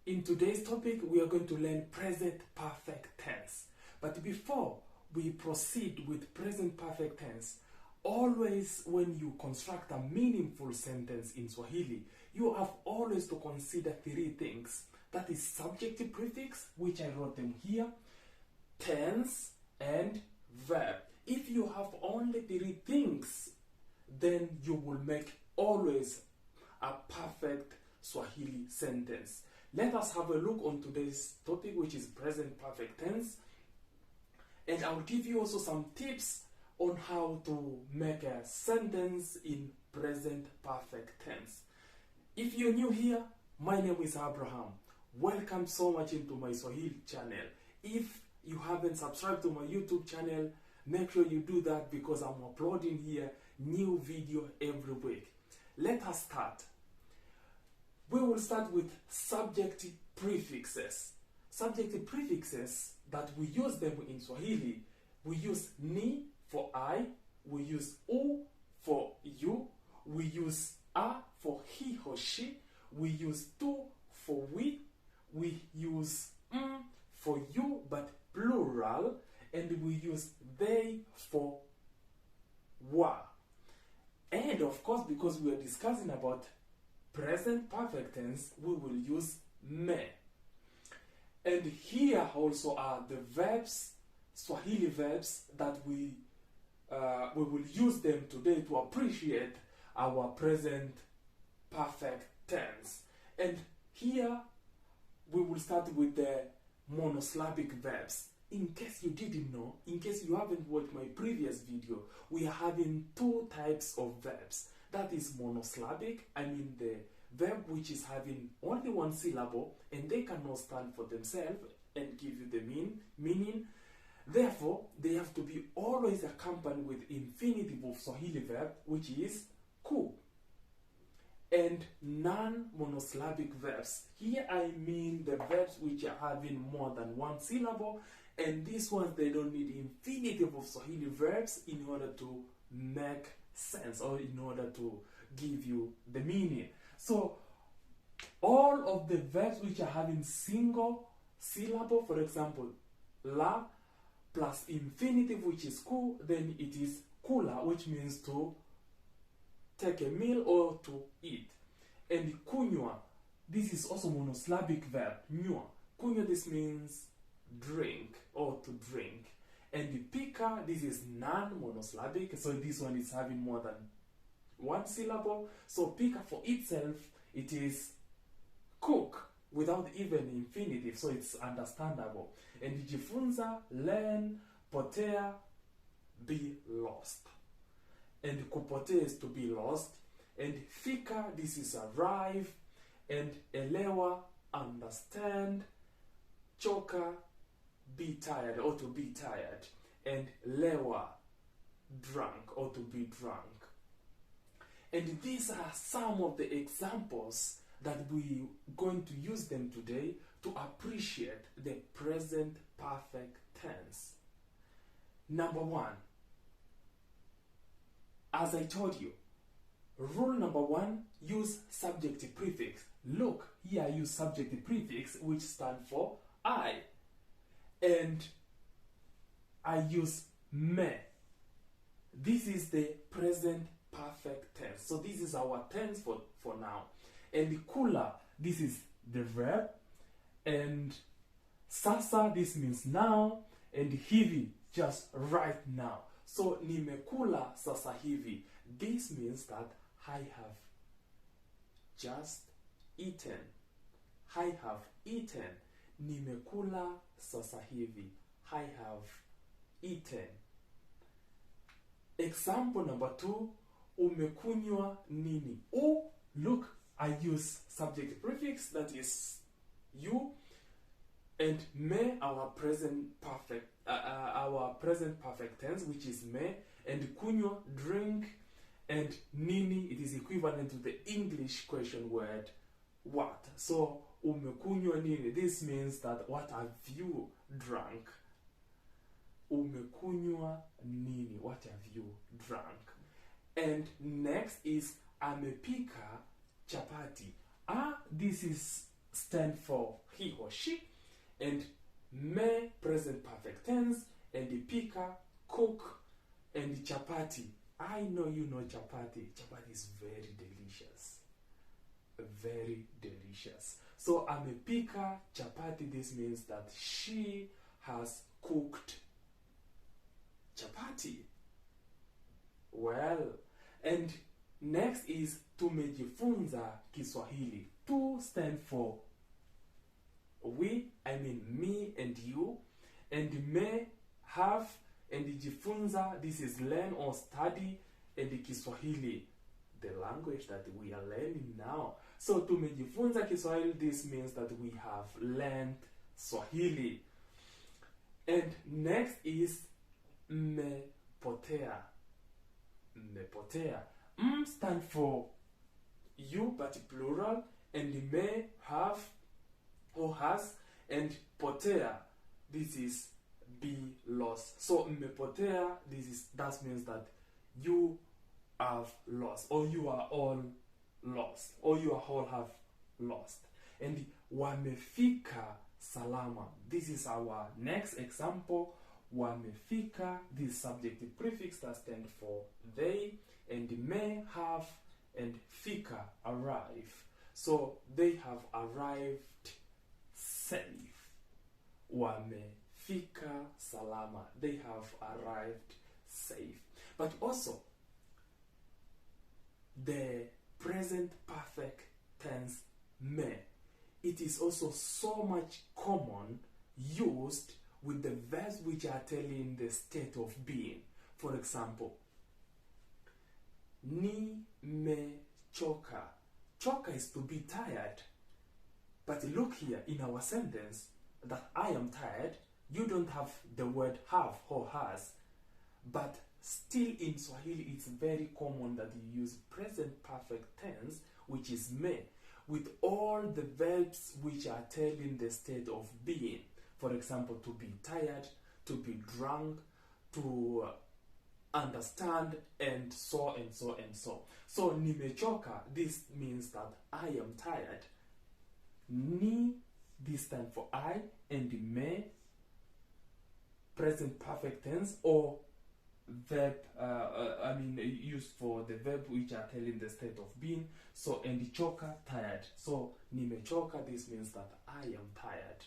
In today's topic, we are going to learn present perfect tense. But before we proceed with present perfect tense, always when you construct a meaningful sentence in Swahili, you have always to consider three things. That is subjective prefix, which I wrote them here, tense, and verb. If you have only three things, then you will make always a perfect Swahili sentence. Let us have a look on today's topic, which is present perfect tense. And I'll give you also some tips on how to make a sentence in present perfect tense. If you're new here, my name is Abraham. Welcome so much into my Swahili channel. If you haven't subscribed to my YouTube channel, make sure you do that because I'm uploading here new video every week. Let us start. We will start with subjective prefixes. Subjective prefixes that we use them in Swahili, we use ni for I, we use u for you, we use a for he or she, we use tu for we use for you but plural, and we use they for wa. And of course, because we are discussing about present perfect tense, we will use me. And here also are the verbs, Swahili verbs, that we will use them today to appreciate our present perfect tense. And here we will start with the monosyllabic verbs. In case you didn't know, in case you haven't watched my previous video, we are having two types of verbs. That is monosyllabic, I mean the verb which is having only one syllable and they cannot stand for themselves and give you the meaning. Therefore, they have to be always accompanied with infinitive of Swahili verb, which is ku. And non-monosyllabic verbs. Here I mean the verbs which are having more than one syllable, and these ones they don't need infinitive of Swahili verbs in order to make sense or in order to give you the meaning. So all of the verbs which are having single syllable, for example, la plus infinitive which is ku, then it is kula, which means to take a meal or to eat. And kunywa, this is also monosyllabic verb, nywa. Kunywa, this means drink or to drink. And pika, this is non-monosyllabic, so this one is having more than one syllable. So pika for itself, it is cook without even infinitive, so it's understandable. And jifunza, learn, potea, be lost. And kupotea is to be lost. And fika, this is arrive. And elewa, understand. Choka, be tired or to be tired. And lewa, drunk or to be drunk. And these are some of the examples that we're going to use them today to appreciate the present perfect tense. Number one, as I told you, rule number one, use subjective prefix. Look, here I use subjective prefix, which stand for I. And I use me. This is the present perfect tense. So this is our tense for now. And kula, this is the verb. And sasa, this means now. And hivi, just right now. So nimekula sasa hivi. This means that I have just eaten. I have eaten. Nimekula sasa hivi. I have eaten. Example number two, umekunywa nini? Oh, look, I use subject prefix, that is you, and me, our present perfect tense, which is me, and kunywa, drink, and nini, it is equivalent to the English question word what. So umekunywa nini, this means that what have you drunk? Umekunywa nini, what have you drunk? And next is amepika chapati. This is stand for he or she, and me, present perfect tense, and the pika, cook, and the chapati. I know you know chapati. Chapati is very delicious. Very delicious. So amepika chapati. This means that she has cooked chapati. Well, and next is tumejifunza Kiswahili. Tu stand for we, I mean me and you, and me, have, and jifunza, this is learn or study, and the Kiswahili, the language that we are learning now. So tumejifunza Kiswahili, this means that we have learned Swahili. And next is mmepotea. Mmepotea. Stand for you, but plural, and me, have, or has, and potea, this is be lost. So mmepotea, that means that you have lost, or you are all lost, or you all have lost. And wamefika salama, this is our next example. Wamefika, this subjective prefix that stands for they, and may, have, and fika, arrive. So they have arrived safe. Wamefika salama, they have arrived safe. But also, the present perfect tense me, it is also so much common used with the verbs which are telling the state of being. For example, ni me choka. Choka is to be tired. But look here in our sentence that I am tired, you don't have the word have or has. But still in Swahili, it's very common that you use present perfect tense, which is me, with all the verbs which are telling the state of being. For example, to be tired, to be drunk, to understand, and so and so and so. So nimechoka, this means that I am tired. Ni, this stands for I, and me, present perfect tense, or verb, used for the verb which are telling the state of being. So, and choka, tired. So nimechoka, this means that I am tired.